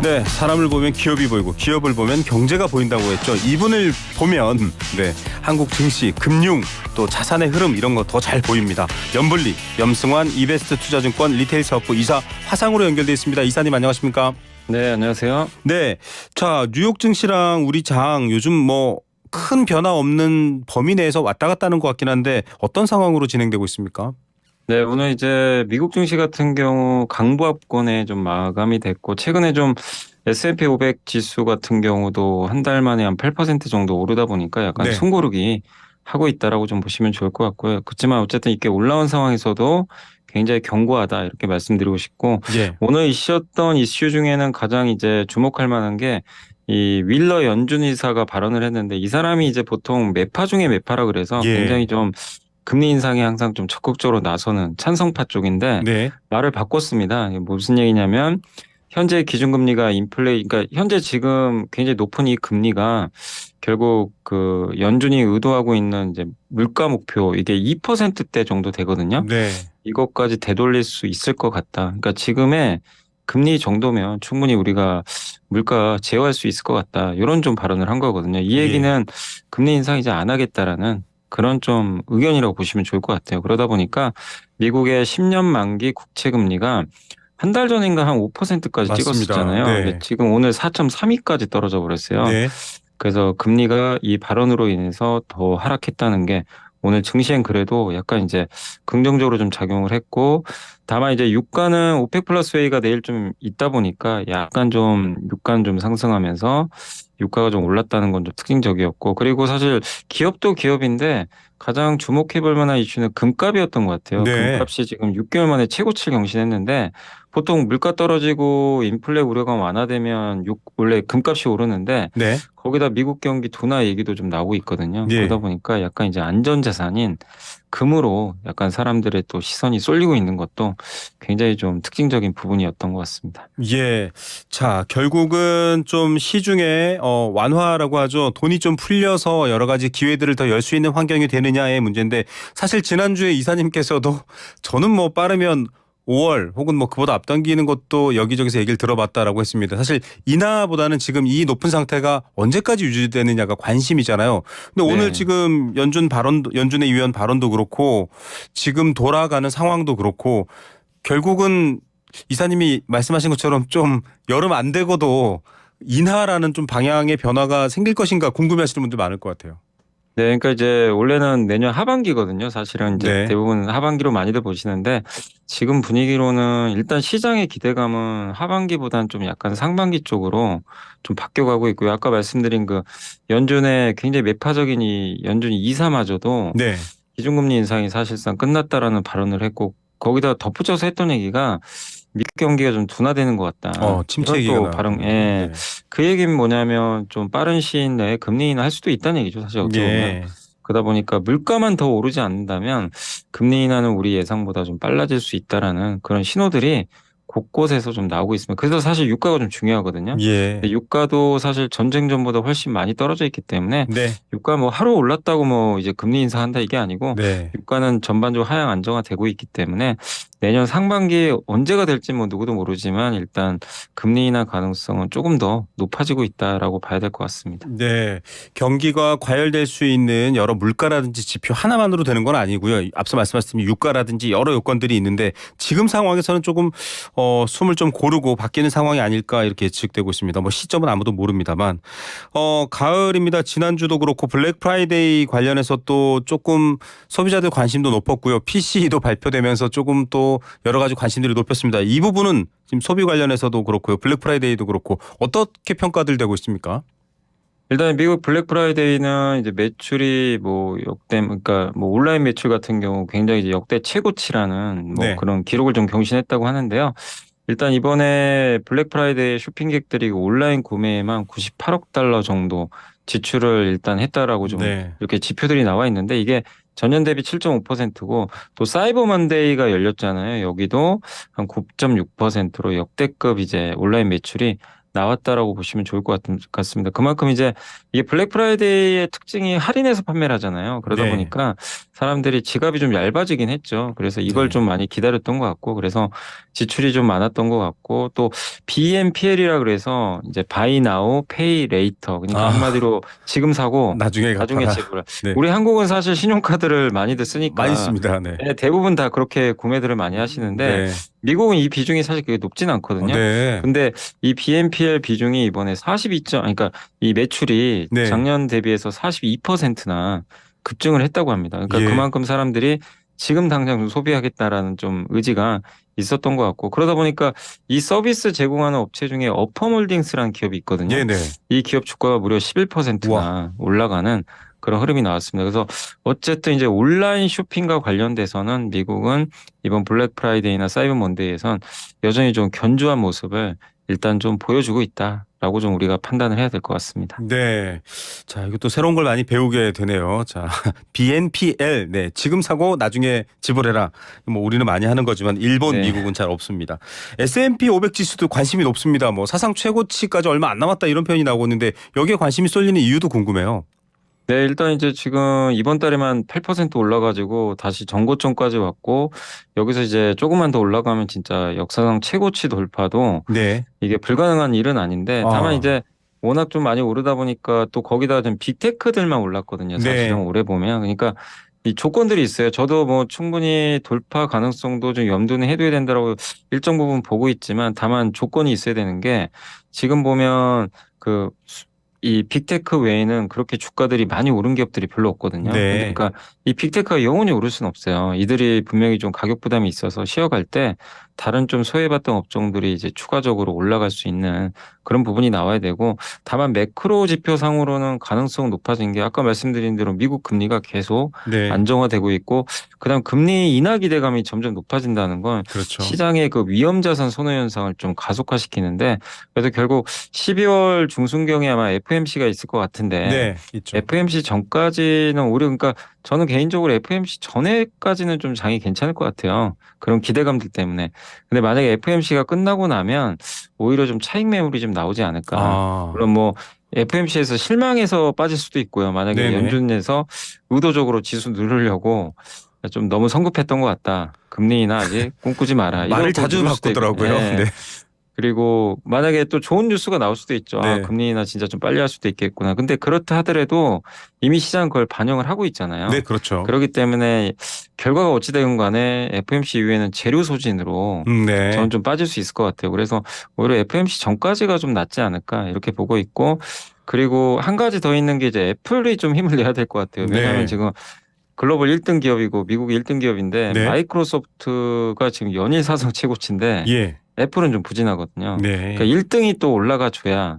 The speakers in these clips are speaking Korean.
네, 사람을 보면 기업이 보이고 기업을 보면 경제가 보인다고 했죠. 이분을 보면 한국 증시, 금융, 또 자산의 흐름 이런 거 더 잘 보입니다. 염블리, 염승환 이베스트 투자증권 리테일 사업부 이사 화상으로 연결돼 있습니다. 이사님 안녕하십니까? 네, 안녕하세요. 네, 자 뉴욕 증시랑 우리 장 요즘 뭐 큰 변화 없는 범위 내에서 왔다 갔다 하는 것 같긴 한데 어떤 상황으로 진행되고 있습니까? 네, 오늘 이제 미국 증시 같은 경우 강보합권에 좀 마감이 됐고 최근에 좀 S&P 500 지수 같은 경우도 한 달 만에 한 8% 정도 오르다 보니까 약간 네. 숨고르기 하고 있다라고 좀 보시면 좋을 것 같고요. 그렇지만 어쨌든 이렇게 올라온 상황에서도 굉장히 견고하다 이렇게 말씀드리고 싶고 예. 오늘 있었던 이슈 중에는 가장 이제 주목할 만한 게 이 윌러 연준 이사가 발언을 했는데 이 사람이 이제 보통 매파 중에 매파라 그래서 예. 굉장히 좀 금리 인상에 항상 좀 적극적으로 나서는 찬성파 쪽인데 네. 말을 바꿨습니다. 이게 무슨 얘기냐면 현재 기준금리가 그러니까 현재 지금 굉장히 높은 이 금리가 결국 그 연준이 의도하고 있는 이제 물가 목표 이게 2%대 정도 되거든요. 네. 이것까지 되돌릴 수 있을 것 같다. 그러니까 지금의 금리 정도면 충분히 우리가 물가 제어할 수 있을 것 같다. 이런 좀 발언을 한 거거든요. 이 예. 얘기는 금리 인상 이제 안 하겠다라는 그런 좀 의견이라고 보시면 좋을 것 같아요. 그러다 보니까 미국의 10년 만기 국채 금리가 한 달 전인가 한 5%까지 맞습니다. 찍었었잖아요. 네. 근데 지금 오늘 4.32까지 떨어져 버렸어요. 네. 그래서 금리가 이 발언으로 인해서 더 하락했다는 게 오늘 증시엔 그래도 약간 이제 긍정적으로 좀 작용을 했고 다만 이제 유가는 오펙 플러스 회의가 내일 좀 있다 보니까 약간 좀 유가는 좀 상승하면서 유가가 좀 올랐다는 건 좀 특징적이었고 그리고 사실 기업도 기업인데 가장 주목해 볼 만한 이슈는 금값이었던 것 같아요. 네. 금값이 지금 6개월 만에 최고치를 경신했는데 보통 물가 떨어지고 인플레 우려가 완화되면 원래 금값이 오르는데 네. 거기다 미국 경기 둔화 얘기도 좀 나오고 있거든요. 예. 그러다 보니까 약간 이제 안전자산인 금으로 약간 사람들의 또 시선이 쏠리고 있는 것도 굉장히 좀 특징적인 부분이었던 것 같습니다. 예. 자, 결국은 좀 시중에 완화라고 하죠. 돈이 좀 풀려서 여러 가지 기회들을 더 열 수 있는 환경이 되느냐의 문제인데 사실 지난주에 이사님께서도 저는 뭐 빠르면 5월 혹은 뭐 그보다 앞당기는 것도 여기저기서 얘기를 들어봤다라고 했습니다. 사실 인하보다는 지금 이 높은 상태가 언제까지 유지되느냐가 관심이잖아요. 근데 오늘 네. 지금 연준의 위원 발언도 그렇고 지금 돌아가는 상황도 그렇고 결국은 이사님이 말씀하신 것처럼 좀 여름 안 되고도 인하라는 좀 방향의 변화가 생길 것인가 궁금해하시는 분들 많을 것 같아요. 네, 그러니까 이제 원래는 내년 하반기거든요. 사실은 이제 네. 대부분 하반기로 많이들 보시는데 지금 분위기로는 일단 시장의 기대감은 하반기보다는 좀 약간 상반기 쪽으로 좀 바뀌어가고 있고요. 아까 말씀드린 그 연준의 굉장히 매파적인 이 연준 이사마저도 네. 기준금리 인상이 사실상 끝났다라는 발언을 했고 거기다 덧붙여서 했던 얘기가 미국 경기가 좀 둔화되는 것 같다. 침체 이런 얘기가 또 나왔군요. 발언, 예. 네. 그 얘기는 뭐냐면 좀 빠른 시일 내에 금리 인하할 수도 있다는 얘기죠. 사실 어떻게 보면. 예. 그러다 보니까 물가만 더 오르지 않는다면 금리 인하는 우리 예상보다 좀 빨라질 수 있다라는 그런 신호들이 곳곳에서 좀 나오고 있습니다. 그래서 사실 유가가 좀 중요하거든요. 예. 근데 유가도 사실 전쟁 전보다 훨씬 많이 떨어져 있기 때문에 네. 유가 뭐 하루 올랐다고 뭐 이제 금리 인상한다 이게 아니고 네. 유가는 전반적으로 하향 안정화되고 있기 때문에 내년 상반기에 언제가 될지 뭐 누구도 모르지만 일단 금리 인하 가능성은 조금 더 높아지고 있다라고 봐야 될 것 같습니다. 네. 경기가 과열될 수 있는 여러 물가라든지 지표 하나만으로 되는 건 아니고요. 앞서 말씀하셨듯이 유가라든지 여러 요건들이 있는데 지금 상황에서는 조금 숨을 좀 고르고 바뀌는 상황이 아닐까 이렇게 예측되고 있습니다. 뭐 시점은 아무도 모릅니다만 가을입니다. 지난주도 그렇고 블랙 프라이데이 관련해서 또 조금 소비자들 관심도 높았고요. PC도 발표되면서 조금 또 여러 가지 관심들이 높였습니다. 이 부분은 지금 소비 관련해서도 그렇고요. 블랙 프라이데이도 그렇고 어떻게 평가들 되고 있습니까? 일단 미국 블랙 프라이데이는 이제 매출이 뭐 역대 그러니까 뭐 온라인 매출 같은 경우 굉장히 이제 역대 최고치라는 뭐 네. 그런 기록을 좀 경신했다고 하는데요. 일단 이번에 블랙 프라이데이 쇼핑객들이 온라인 구매에만 98억 달러 정도 지출을 일단 했다라고 좀 네. 이렇게 지표들이 나와 있는데 이게 전년 대비 7.5%고 또 사이버 먼데이가 열렸잖아요. 여기도 한 9.6%로 역대급 이제 온라인 매출이 나왔다라고 보시면 좋을 것 같습니다. 그만큼 이제 이게 블랙 프라이데이의 특징이 할인해서 판매를 하잖아요. 그러다 네. 보니까 사람들이 지갑이 좀 얇아지긴 했죠. 그래서 이걸 네. 좀 많이 기다렸던 것 같고, 그래서 지출이 좀 많았던 것 같고, 또 BNPL이라 그래서 이제 Buy Now, Pay Later. 그러니까 아, 한마디로 지금 사고 나중에 나중에 갚아라. 지불. 네. 우리 한국은 사실 신용카드를 많이들 많이 쓰니까 씁니다. 네. 대부분 다 그렇게 구매들을 많이 하시는데 네. 미국은 이 비중이 사실 그게 높진 않거든요. 네. 근데 이 BNPL 비중이 이번에 42점, 그러니까 이 매출이 네. 작년 대비해서 42%나 급증을 했다고 합니다. 그러니까 예. 그만큼 사람들이 지금 당장 좀 소비하겠다라는 좀 의지가 있었던 것 같고, 그러다 보니까 이 서비스 제공하는 업체 중에 어퍼몰딩스라는 기업이 있거든요. 네네. 이 기업 주가가 무려 우와. 11%나 올라가는 그런 흐름이 나왔습니다. 그래서 어쨌든 이제 온라인 쇼핑과 관련돼서는 미국은 이번 블랙 프라이데이나 사이버 먼데이에선 여전히 좀 견조한 모습을 일단 좀 보여주고 있다라고 좀 우리가 판단을 해야 될 것 같습니다. 네. 자, 이것도 새로운 걸 많이 배우게 되네요. 자, BNPL. 네. 지금 사고 나중에 지불해라. 뭐 우리는 많이 하는 거지만 일본, 네. 미국은 잘 없습니다. S&P 500 지수도 관심이 높습니다. 뭐 사상 최고치까지 얼마 안 남았다 이런 표현이 나오고 있는데 여기에 관심이 쏠리는 이유도 궁금해요. 네, 일단 이제 지금 이번 달에만 8% 올라가지고 다시 전고점까지 왔고, 여기서 이제 조금만 더 올라가면 진짜 역사상 최고치 돌파도 네. 이게 불가능한 일은 아닌데, 다만 아. 이제 워낙 좀 많이 오르다 보니까 또 거기다 좀 빅테크들만 올랐거든요. 사실은 네. 올해 보면. 그러니까 이 조건들이 있어요. 저도 뭐 충분히 돌파 가능성도 좀 염두는 해둬야 된다라고 일정 부분 보고 있지만, 다만 조건이 있어야 되는 게 지금 보면 그 이 빅테크 외에는 그렇게 주가들이 많이 오른 기업들이 별로 없거든요. 근데 네. 그러니까 이 빅테크가 영원히 오를 수는 없어요. 이들이 분명히 좀 가격 부담이 있어서 쉬어갈 때 다른 좀 소외받던 업종들이 이제 추가적으로 올라갈 수 있는 그런 부분이 나와야 되고, 다만 매크로 지표상으로는 가능성 높아진 게 아까 말씀드린 대로 미국 금리가 계속 네. 안정화되고 있고, 그다음 금리 인하 기대감이 점점 높아진다는 건 그렇죠. 시장의 그 위험 자산 선호 현상을 좀 가속화시키는데, 그래서 결국 12월 중순경에 아마 FMC가 있을 것 같은데, 네. 있죠. FMC 전까지는 오히려, 그러니까 저는 개인적으로 FMC 전에까지는 좀 장이 괜찮을 것 같아요. 그런 기대감들 때문에. 근데 만약에 FMC가 끝나고 나면 오히려 좀 차익 매물이 좀 나오지 않을까. 아. 물론 뭐 FMC에서 실망해서 빠질 수도 있고요. 만약에 네네. 연준에서 의도적으로 지수 누르려고 좀 너무 성급했던 것 같다. 금리 인하 아직 꿈꾸지 마라. 말을 이러고 자주 누를 수도 있고. 바꾸더라고요. 예. 네. 그리고 만약에 또 좋은 뉴스가 나올 수도 있죠. 아, 네. 금리 인하 진짜 좀 빨리 할 수도 있겠구나. 근데 그렇다 하더라도 이미 시장 그걸 반영을 하고 있잖아요. 네, 그렇죠. 그렇기 때문에 결과가 어찌되건 간에 FMC 이후에는 재료 소진으로 네. 저는 좀 빠질 수 있을 것 같아요. 그래서 오히려 FMC 전까지가 좀 낫지 않을까 이렇게 보고 있고, 그리고 한 가지 더 있는 게 이제 애플이 좀 힘을 내야 될 것 같아요. 왜냐하면 네. 지금 글로벌 1등 기업이고 미국 1등 기업인데 네. 마이크로소프트가 지금 연일 사상 최고치인데 예. 애플은 좀 부진하거든요. 네. 그러니까 1등이 또 올라가 줘야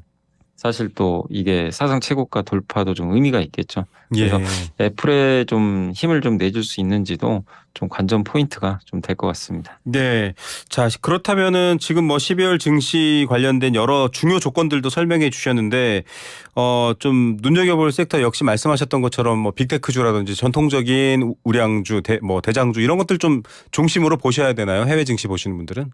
사실 또 이게 사상 최고가 돌파도 좀 의미가 있겠죠. 그래서 예. 애플에 좀 힘을 좀 내줄 수 있는지도 좀 관전 포인트가 좀 될 것 같습니다. 네. 자, 그렇다면은 지금 뭐 12월 증시 관련된 여러 중요 조건들도 설명해 주셨는데, 좀 눈여겨볼 섹터 역시 말씀하셨던 것처럼 뭐 빅테크주라든지 전통적인 우량주, 대장주 이런 것들 좀 중심으로 보셔야 되나요? 해외 증시 보시는 분들은?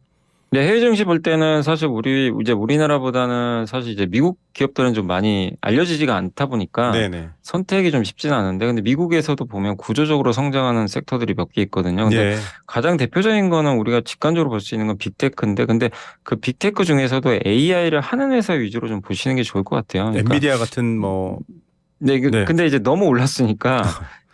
네, 해외 증시 볼 때는 사실 우리나라보다는 사실 이제 미국 기업들은 좀 많이 알려지지가 않다 보니까 네네. 선택이 좀 쉽지는 않은데, 근데 미국에서도 보면 구조적으로 성장하는 섹터들이 몇 개 있거든요. 근데 예. 가장 대표적인 거는 우리가 직관적으로 볼 수 있는 건 빅테크인데, 근데 그 빅테크 중에서도 AI를 하는 회사 위주로 좀 보시는 게 좋을 것 같아요. 그러니까 엔비디아 같은 뭐, 네, 네. 근데 이제 너무 올랐으니까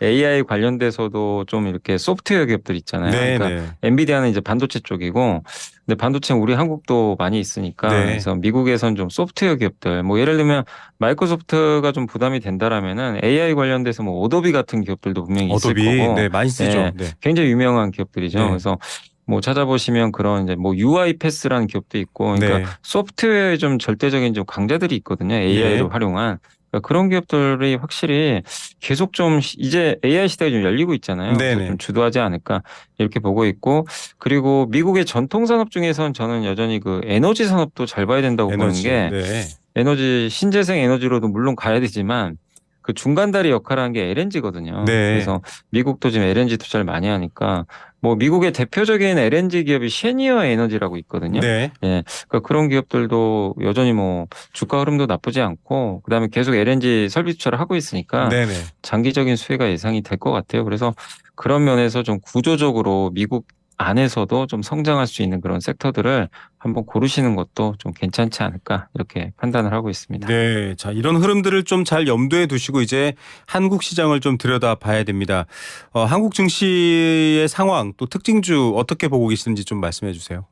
AI 관련돼서도 좀 이렇게 소프트웨어 기업들 있잖아요. 그러니까 네네. 엔비디아는 이제 반도체 쪽이고, 근데 반도체는 우리 한국도 많이 있으니까, 네. 그래서 미국에선 좀 소프트웨어 기업들, 뭐 예를 들면 마이크로소프트가 좀 부담이 된다라면은 AI 관련돼서 뭐 오도비 같은 기업들도 분명히 있을 어도비. 거고, 네, 많이 쓰죠. 예, 네. 굉장히 유명한 기업들이죠. 네. 그래서 뭐 찾아보시면 그런 이제 뭐 UiPath라는 기업도 있고, 그러니까 네. 소프트웨어의 좀 절대적인 좀 강자들이 있거든요. AI를 예. 활용한. 그러니까 그런 기업들이 확실히 계속 좀 이제 AI 시대가 좀 열리고 있잖아요. 그래서 네네. 좀 주도하지 않을까 이렇게 보고 있고, 그리고 미국의 전통 산업 중에선 저는 여전히 그 에너지 산업도 잘 봐야 된다고 보는 에너지. 게, 네. 에너지 신재생 에너지로도 물론 가야 되지만 그 중간다리 역할을 한 게 LNG거든요. 네. 그래서 미국도 지금 LNG 투자를 많이 하니까 뭐 미국의 대표적인 LNG 기업이 셰니어 에너지라고 있거든요. 네. 예, 그러니까 그런 기업들도 여전히 뭐 주가 흐름도 나쁘지 않고 그다음에 계속 LNG 설비 투자를 하고 있으니까 네네. 장기적인 수혜가 예상이 될 것 같아요. 그래서 그런 면에서 좀 구조적으로 미국 안에서도 좀 성장할 수 있는 그런 섹터들을 한번 고르시는 것도 좀 괜찮지 않을까 이렇게 판단을 하고 있습니다. 네. 자, 이런 흐름들을 좀 잘 염두에 두시고 이제 한국 시장을 좀 들여다 봐야 됩니다. 한국 증시의 상황 또 특징주 어떻게 보고 계시는지 좀 말씀해 주세요.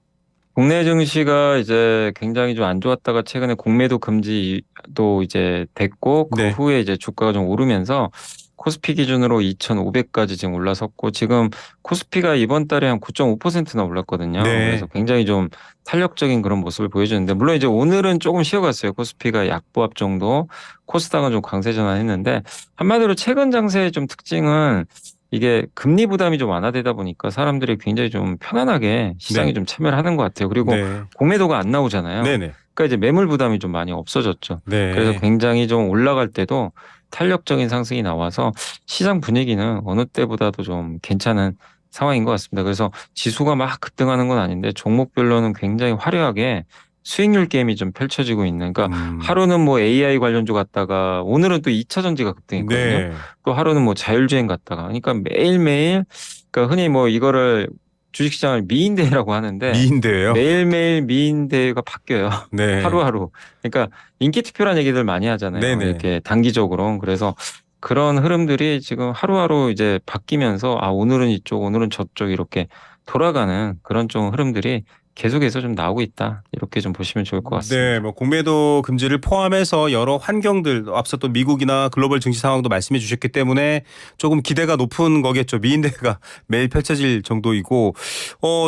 국내 증시가 이제 굉장히 좀 안 좋았다가 최근에 공매도 금지도 이제 됐고 그 네. 후에 이제 주가가 좀 오르면서 코스피 기준으로 2,500까지 지금 올라섰고 지금 코스피가 이번 달에 한 9.5%나 올랐거든요. 네. 그래서 굉장히 좀 탄력적인 그런 모습을 보여주는데 물론 이제 오늘은 조금 쉬어갔어요. 코스피가 약보합 정도, 코스닥은 좀 강세 전환했는데 한마디로 최근 장세의 좀 특징은 이게 금리 부담이 좀 완화되다 보니까 사람들이 굉장히 좀 편안하게 시장에 네. 좀 참여를 하는 것 같아요. 그리고 네. 공매도가 안 나오잖아요. 네네. 그러니까 이제 매물 부담이 좀 많이 없어졌죠. 그래서 네. 굉장히 좀 올라갈 때도 탄력적인 상승이 나와서 시장 분위기는 어느 때보다도 좀 괜찮은 상황인 것 같습니다. 그래서 지수가 막 급등하는 건 아닌데 종목별로는 굉장히 화려하게 수익률 게임이 좀 펼쳐지고 있는. 그러니까 하루는 뭐 AI 관련주 갔다가 오늘은 또 2차 전지가 급등했거든요. 네. 또 하루는 뭐 자율주행 갔다가. 그러니까 매일매일 그러니까 흔히 뭐 이거를 주식시장을 미인대회라고 하는데 미인대예요. 매일매일 미인대회가 바뀌어요. 네. 하루하루. 그러니까 인기 투표란 얘기들 많이 하잖아요. 네네. 이렇게 단기적으로. 그래서 그런 흐름들이 지금 하루하루 이제 바뀌면서 아 오늘은 이쪽 오늘은 저쪽 이렇게 돌아가는 그런 좀 흐름들이 계속해서 좀 나오고 있다. 이렇게 좀 보시면 좋을 것 같습니다. 네, 뭐 공매도 금지를 포함해서 여러 환경들 앞서 또 미국이나 글로벌 증시 상황도 말씀해 주셨기 때문에 조금 기대가 높은 거겠죠. 미인대가 매일 펼쳐질 정도이고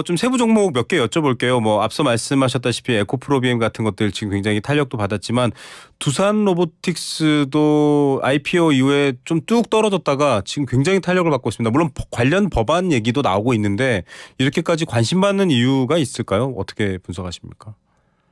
좀 세부 종목 몇 개 여쭤볼게요. 뭐 앞서 말씀하셨다시피 에코프로비엠 같은 것들 지금 굉장히 탄력도 받았지만 두산 로보틱스도 IPO 이후에 좀 뚝 떨어졌다가 지금 굉장히 탄력을 받고 있습니다. 물론 관련 법안 얘기도 나오고 있는데 이렇게까지 관심 받는 이유가 있을까요? 어떻게 분석하십니까?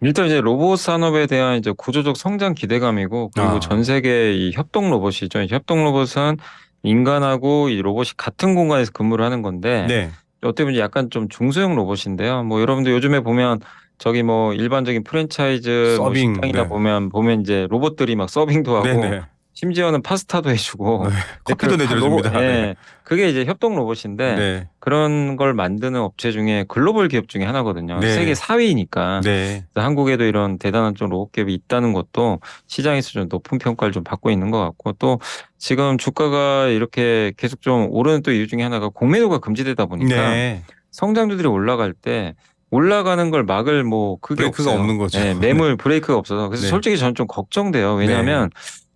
일단 이제 로봇 산업에 대한 이제 구조적 성장 기대감이고 그리고 아. 전 세계 이 협동 로봇이죠. 협동 로봇은 인간하고 이 로봇이 같은 공간에서 근무를 하는 건데 네. 어떻게 보면 약간 좀 중소형 로봇인데요. 뭐 여러분들 요즘에 보면 저기 뭐 일반적인 프랜차이즈 뭐 서빙. 식당이나 네. 보면 이제 로봇들이 막 서빙도 하고 네네. 심지어는 파스타도 해주고 네. 커피도 다 로봇, 내드려줍니다. 네. 예, 그게 이제 협동 로봇인데 네. 그런 걸 만드는 업체 중에 글로벌 기업 중에 하나거든요. 네. 세계 4위니까. 네. 한국에도 이런 대단한 좀 로봇 기업이 있다는 것도 시장에서 좀 높은 평가를 좀 받고 있는 것 같고 또 지금 주가가 이렇게 계속 좀 오르는 또 이유 중에 하나가 공매도가 금지되다 보니까 네. 성장주들이 올라갈 때 올라가는 걸 막을 뭐 그게 브레이크가 없어요. 없는 거죠. 네, 매물 브레이크가 없어서 그래서 네. 솔직히 저는 좀 걱정돼요. 왜냐하면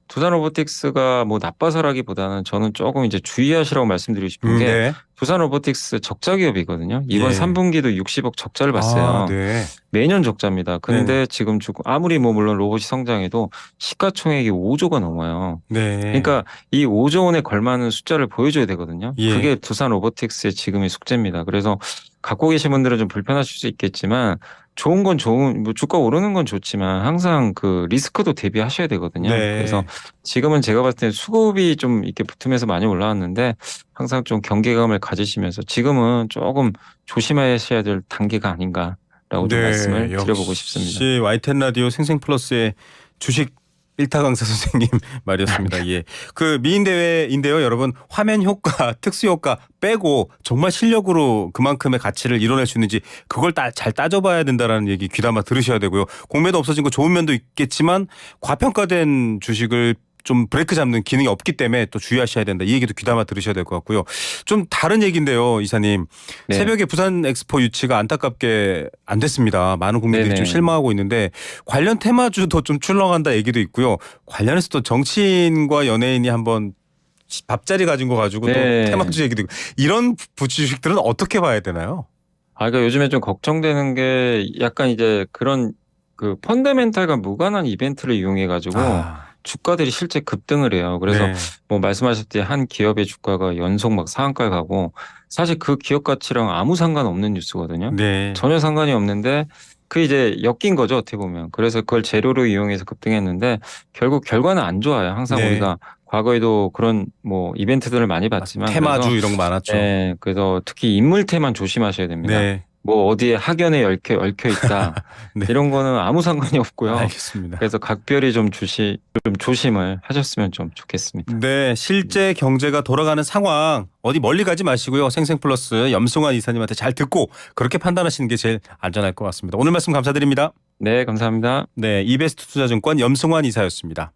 두산 로보틱스가 뭐 나빠서라기보다는 저는 조금 이제 주의하시라고 말씀드리고 싶은 게 네. 두산 로보틱스 적자 기업이거든요. 이번 예. 3분기도 60억 적자를 봤어요. 아, 네. 매년 적자입니다. 근데 네네. 지금 아무리 뭐 물론 로봇이 성장해도 시가총액이 5조가 넘어요. 네. 그러니까 이 5조 원에 걸맞는 숫자를 보여줘야 되거든요. 예. 그게 두산 로보틱스의 지금의 숙제입니다. 그래서 갖고 계신 분들은 좀 불편하실 수 있겠지만 좋은 건 뭐 주가 오르는 건 좋지만 항상 그 리스크도 대비하셔야 되거든요. 네. 그래서 지금은 제가 봤을 때 수급이 좀 이렇게 붙으면서 많이 올라왔는데 항상 좀 경계감을 가지시면서 지금은 조금 조심하셔야 될 단계가 아닌가라고 좀 말씀을 드려보고 싶습니다. 역시 YTN 라디오 생생플러스의 주식 일타 강사 선생님 말이었습니다. 예. 그 미인 대회인데요, 여러분. 화면 효과, 특수 효과 빼고 정말 실력으로 그만큼의 가치를 이뤄낼 수 있는지 그걸 잘 따져봐야 된다라는 얘기 귀담아 들으셔야 되고요. 공매도 없어진 거 좋은 면도 있겠지만 과평가된 주식을 좀 브레이크 잡는 기능이 없기 때문에 또 주의하셔야 된다. 이 얘기도 귀담아 들으셔야 될 것 같고요. 좀 다른 얘기인데요, 이사님. 네. 새벽에 부산 엑스포 유치가 안타깝게 안 됐습니다. 많은 국민들이 네네. 좀 실망하고 있는데 관련 테마주도 좀 출렁한다 얘기도 있고요. 관련해서 또 정치인과 연예인이 한번 밥자리 가진 거 가지고 네. 또 테마주 얘기도 있고 이런 주식들은 어떻게 봐야 되나요? 그러니까 요즘에 좀 걱정되는 게 약간 이제 그런 그 펀더멘탈과 무관한 이벤트를 이용해 가지고 주가들이 실제 급등을 해요. 그래서 네. 뭐 말씀하셨듯이 한 기업의 주가가 연속 막 상한가에 가고 사실 그 기업 가치랑 아무 상관없는 뉴스거든요. 네. 전혀 상관이 없는데 그 이제 엮인 거죠, 어떻게 보면. 그래서 그걸 재료로 이용해서 급등했는데 결국 결과는 안 좋아요. 항상 네. 우리가 과거에도 그런 뭐 이벤트들을 많이 봤지만 테마주 그래서, 이런 거 많았죠. 네, 그래서 특히 인물테만 조심하셔야 됩니다. 네. 뭐 어디에 학연에 얽혀 있다 네. 이런 거는 아무 상관이 없고요. 알겠습니다. 그래서 각별히 좀 조심을 하셨으면 좀 좋겠습니다. 네, 실제 경제가 돌아가는 상황 어디 멀리 가지 마시고요. 생생플러스 염승환 이사님한테 잘 듣고 그렇게 판단하시는 게 제일 안전할 것 같습니다. 오늘 말씀 감사드립니다. 네, 감사합니다. 네, 이베스트 투자증권 염승환 이사였습니다.